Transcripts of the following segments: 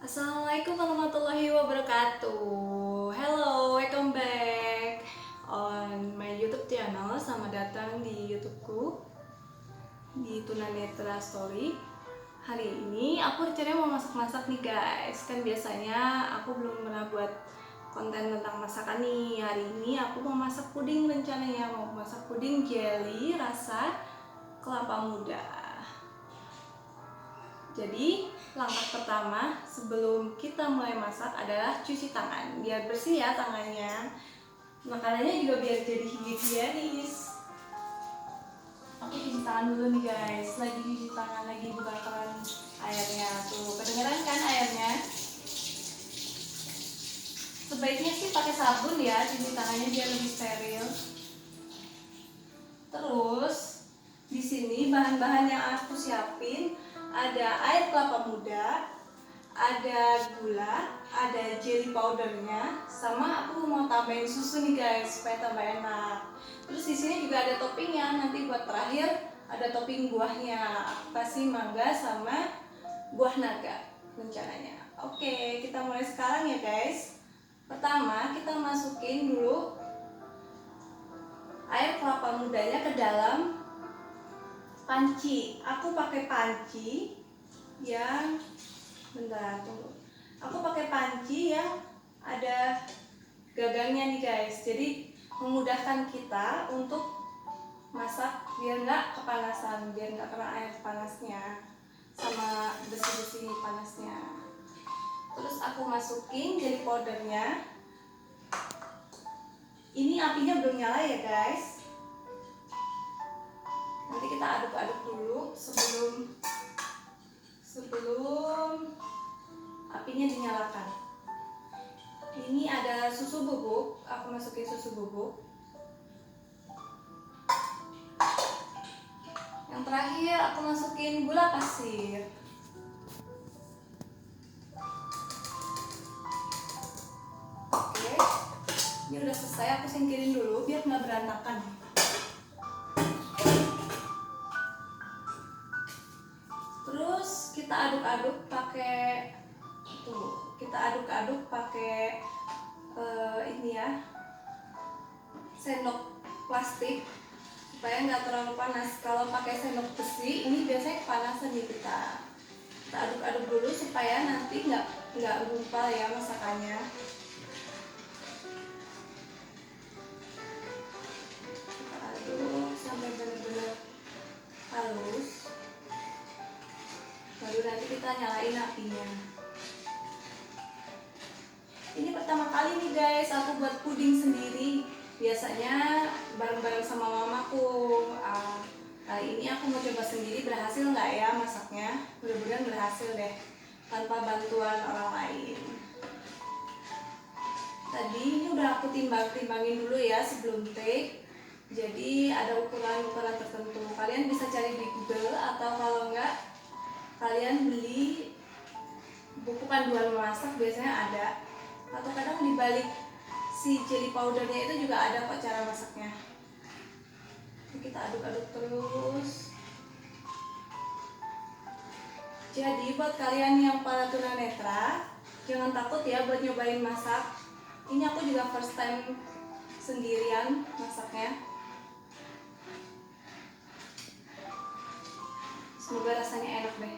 Assalamualaikum warahmatullahi wabarakatuh. Hello, welcome back on my YouTube channel. Selamat datang di YouTubeku di Tunanetra Story. Hari ini aku rencananya mau masak-masak nih guys. Kan biasanya aku belum pernah buat konten tentang masakan nih. Hari ini aku mau masak puding rencananya. Mau masak puding jelly rasa kelapa muda. Jadi langkah pertama sebelum kita mulai masak adalah cuci tangan biar bersih ya tangannya. Makanannya juga biar jadi higienis. Aku cuci tangan dulu nih guys. Lagi cuci tangan, lagi buka keran airnya. Tuh kedengeran kan airnya? Sebaiknya sih pakai sabun ya cuci tangannya biar lebih steril. Terus di sini bahan-bahan yang aku siapin ada air kelapa muda, ada gula, ada jelly powdernya, sama aku mau tambahin susu nih guys supaya tambah enak. Terus di sini juga ada toppingnya, nanti buat terakhir ada topping buahnya. Aku kasih mangga sama buah naga rencananya. Oke, kita mulai sekarang ya guys. Pertama kita masukin dulu air kelapa mudanya ke dalam panci. Aku pakai panci yang bentar tunggu. Aku pakai panci yang ada gagangnya nih guys. Jadi memudahkan kita untuk masak biar nggak kepanasan, biar nggak kena air panasnya sama besi-besi panasnya. Terus aku masukin jelly powdernya. Ini apinya belum nyala ya guys. Nanti kita aduk-aduk dulu sebelum apinya dinyalakan. Ini ada susu bubuk, aku masukin susu bubuk. Yang terakhir aku masukin gula pasir. Oke, ini udah selesai, aku singkirin dulu biar nggak berantakan. Terus kita aduk-aduk pakai ini ya, sendok plastik supaya nggak terlalu panas. Kalau pakai sendok besi ini biasanya kepanasan nih kita. Kita aduk-aduk dulu supaya nanti nggak gumpal ya masakannya. Kita aduk sampai benar-benar halus. Baru nanti kita nyalain apinya. Ini pertama kali nih guys aku buat puding sendiri. Biasanya bareng-bareng sama mamaku. Kali ini aku mau coba sendiri, berhasil nggak ya masaknya. Mudah-mudahan berhasil deh tanpa bantuan orang lain. Tadi ini udah aku timbangin dulu ya sebelum take. Jadi ada ukuran-ukuran tertentu. Kalian bisa cari di Google atau kalau enggak kalian beli buku panduan memasak, biasanya ada. Atau kadang di balik si jelly powdernya itu juga ada kok cara masaknya. Kita aduk-aduk terus. Jadi buat kalian yang para tunanetra, jangan takut ya buat nyobain masak. Ini aku juga first time sendirian masaknya. Semoga rasanya enak deh.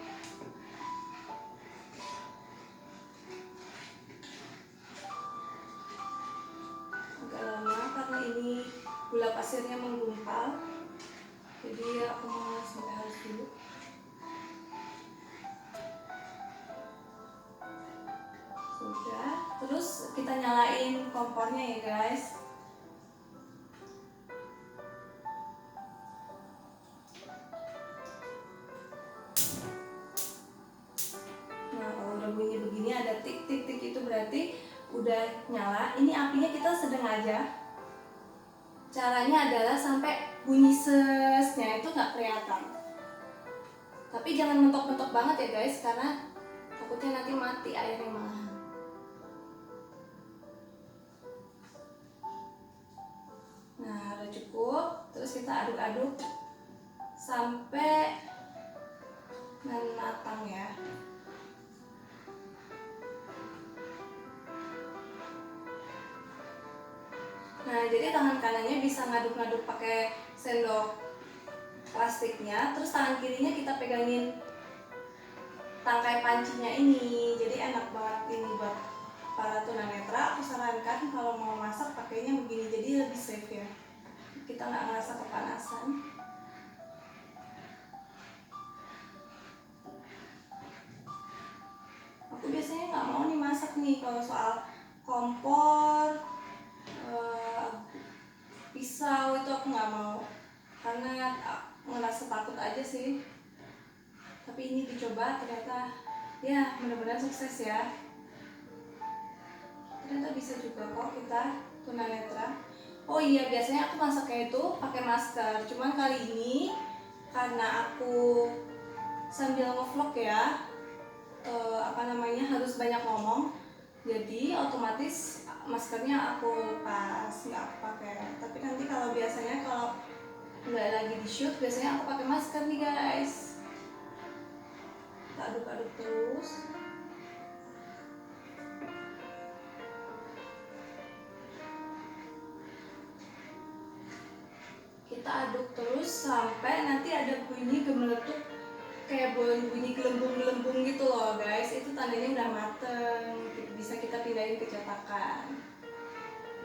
Agak lama karena ini gula pasirnya menggumpal, jadi aku mau sampai halus dulu. Sudah, terus kita nyalain kompornya ya guys. Nah kalau udah bunyi begini ada tik tik tik itu berarti udah nyala. Ini apinya kita sedang aja. Caranya adalah sampai bunyi sesnya itu nggak kelihatan. Tapi jangan mentok-mentok banget ya guys, karena takutnya nanti mati airnya malahan. Nah udah cukup. Terus kita aduk-aduk sampai matang ya. Nah, jadi tangan kanannya bisa ngaduk-ngaduk pakai sendok plastiknya, terus tangan kirinya kita pegangin tangkai pancinya ini. Jadi enak banget ini buat para tunanetra. Aku sarankan kalau mau masak pakainya begini, jadi lebih safe ya, kita nggak ngerasa kepanasan. Aku biasanya nggak mau nih masak nih kalau soal kompor, pisau itu aku nggak mau, karena ngerasa takut aja sih. Tapi ini dicoba, ternyata ya benar-benar sukses ya. Ternyata bisa juga kok kita tunanetra. Oh iya, biasanya aku masaknya itu pakai masker. Cuman kali ini karena aku sambil ngevlog ya, harus banyak ngomong, jadi otomatis maskernya aku lepas, nggak aku pakai. Tapi nanti kalau biasanya kalau nggak lagi di shoot, biasanya aku pakai masker nih guys. Kita aduk-aduk terus. Kita aduk terus sampai nanti ada bunyi gemeletuk, kayak bunyi gelembung-gelembung gitu loh guys. Itu tandanya udah mateng, bisa kita pindahin ke cetakan.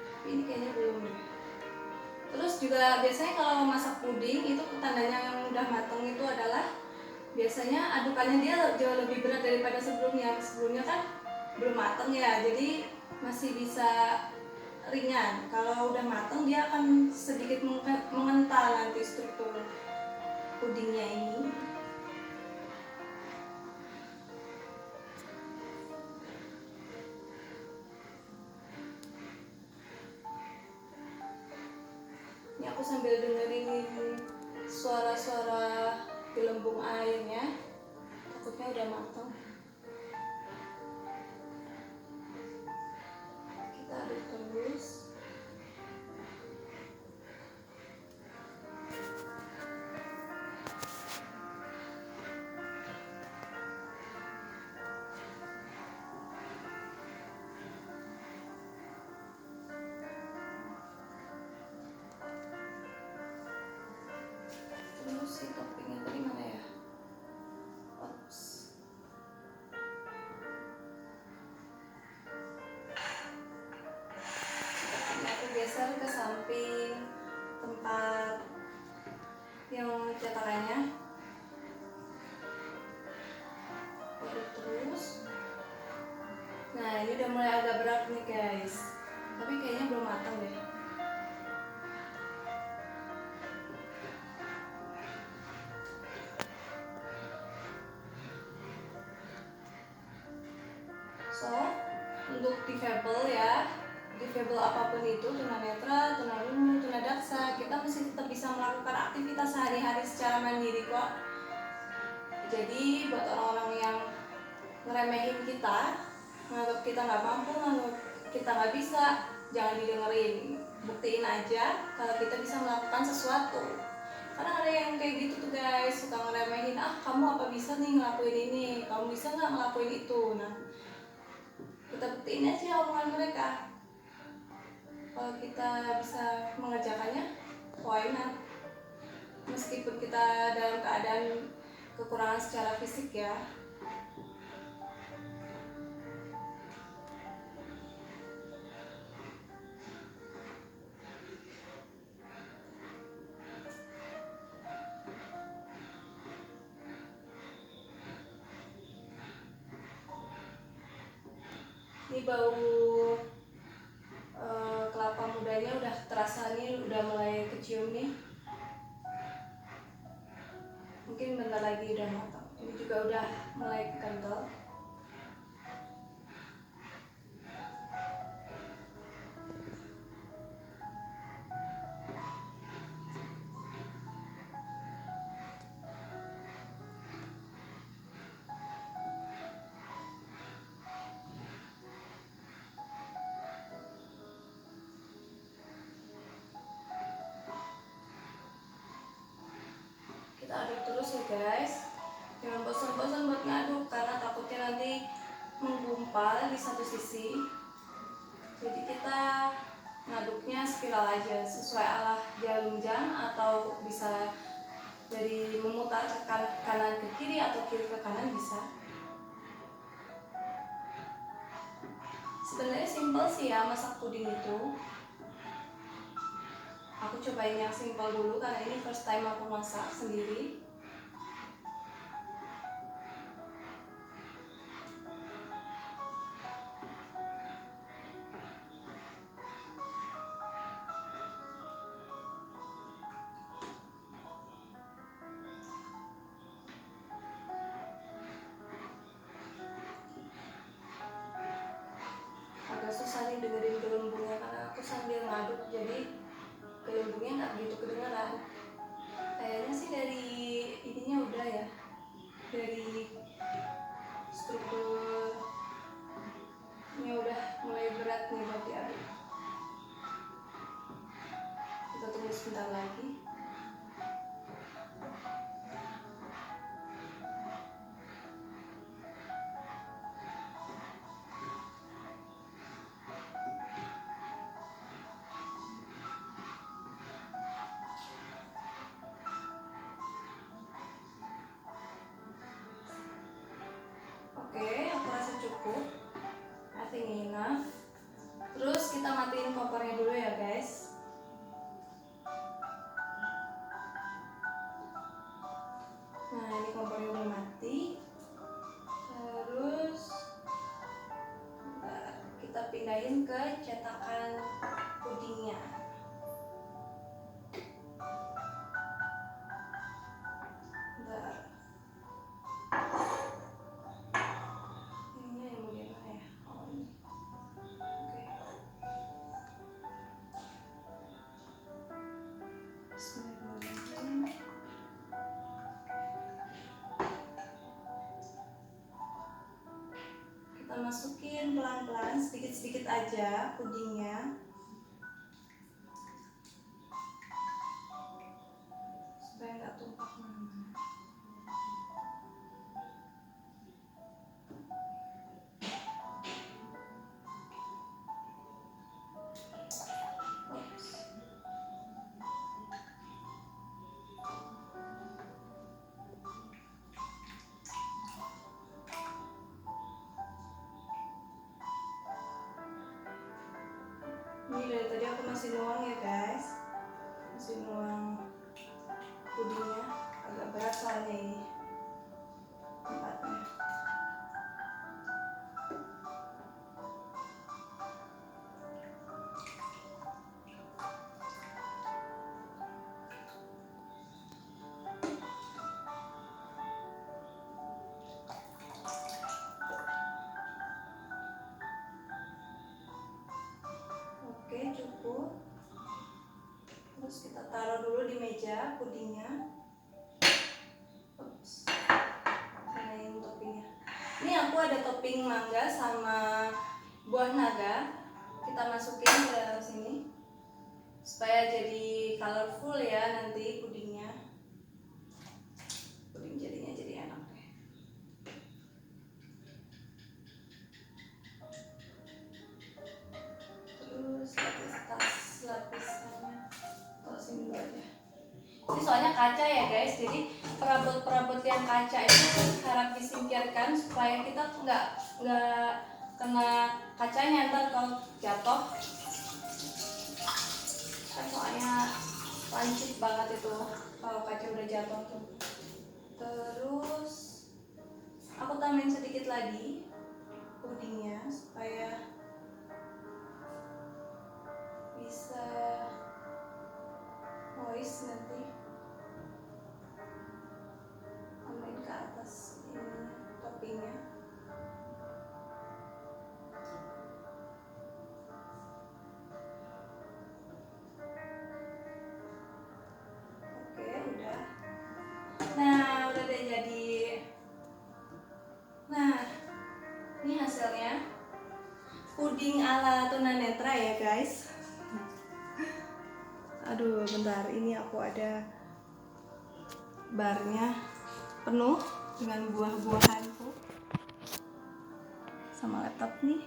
Tapi ini kayaknya belum deh. Terus juga biasanya kalau masak puding itu tandanya yang udah mateng itu adalah biasanya adukannya dia jauh lebih berat daripada sebelumnya. Sebelumnya kan belum mateng ya, jadi masih bisa ringan. Kalau udah mateng dia akan sedikit mengental nanti struktur pudingnya ini. Ini aku sambil dengerin suara-suara gelembung airnya, takutnya udah matang. Kita aduk terus. Terus si toppingnya tadi mana ya? Ops. Ini aku geser ke samping tempat yang cetakannya. Aduk terus. Nah, ini udah mulai agak berat nih guys, tapi kayaknya belum matang deh. So, untuk difabel ya, difabel apapun itu, tunanetra, tunarungu, tunadaksa, kita mesti tetap bisa melakukan aktivitas sehari-hari secara mandiri kok. Jadi buat orang-orang yang ngeremehin kita, nganggap kita nggak mampu, nganggap kita nggak bisa, jangan didengerin. Buktiin aja kalau kita bisa melakukan sesuatu. Karena ada yang kayak gitu tuh guys, suka ngeremehin, kamu apa bisa nih ngelakuin ini, kamu bisa nggak ngelakuin itu. Nah, kita buktiin aja omongan mereka. Kalau kita bisa mengerjakannya, why not? Meskipun kita dalam keadaan kekurangan secara fisik ya. Ini bau kelapa mudanya udah terasa nih, udah mulai kecium nih. Mungkin bentar lagi udah matang. Ini juga udah mulai kental. Kita aduk terus ya guys, jangan bosan-bosan buat ngaduk karena takutnya nanti menggumpal di satu sisi. Jadi kita ngaduknya spiral aja sesuai arah jarum jam, atau bisa dari memutar ke kanan ke kiri atau kiri ke kanan bisa. Sebenarnya simpel sih ya masak puding itu. Aku cobain yang simpel dulu karena ini first time aku masak sendiri. Agak susah nih dengerin gelembungnya karena aku sambil ngaduk, jadi gelembungnya nggak begitu kedengeran. Kayaknya sih dari ininya udah ya, dari strukturnya udah mulai berat nih buat diaduk. Kita tunggu sebentar lagi. Oke, aku rasa cukup. I think enough. Terus kita matiin kompornya dulu ya guys. Nah, ini kompornya udah mati. Terus kita pindahin ke cetakan pudingnya. Kita masukin pelan-pelan, sedikit-sedikit aja pudingnya supaya nggak tumpah mana-mana. Ini dari tadi aku masih nuang ya guys, masih nuang pudingnya, agak berat soalnya ini tempatnya. Oke, cukup. Terus kita taruh dulu di meja pudingnya. Ups. Nah, ini toppingnya. Ini aku ada topping mangga sama buah naga. Kita masukin ke dalam sini supaya jadi colorful ya nanti pudingnya. Puding jadinya jadi enak deh. Terus lapisannya taruh sini dulu aja. Ini soalnya kaca ya guys, jadi perabot-perabot yang kaca itu harap disingkirkan supaya kita nggak kena kacanya, ntar kalau jatuh kan soalnya lancip banget itu kalau kaca udah jatuh tuh. Terus aku tambahin sedikit lagi pudingnya supaya bisa moist nanti. Tambahin ke atas ini toppingnya. Oke, udah. Nah, udah deh jadi. Nah, ini hasilnya puding ala tunanetra ya guys. Aduh, bentar, ini aku ada barnya penuh dengan buah-buahanku sama laptop nih.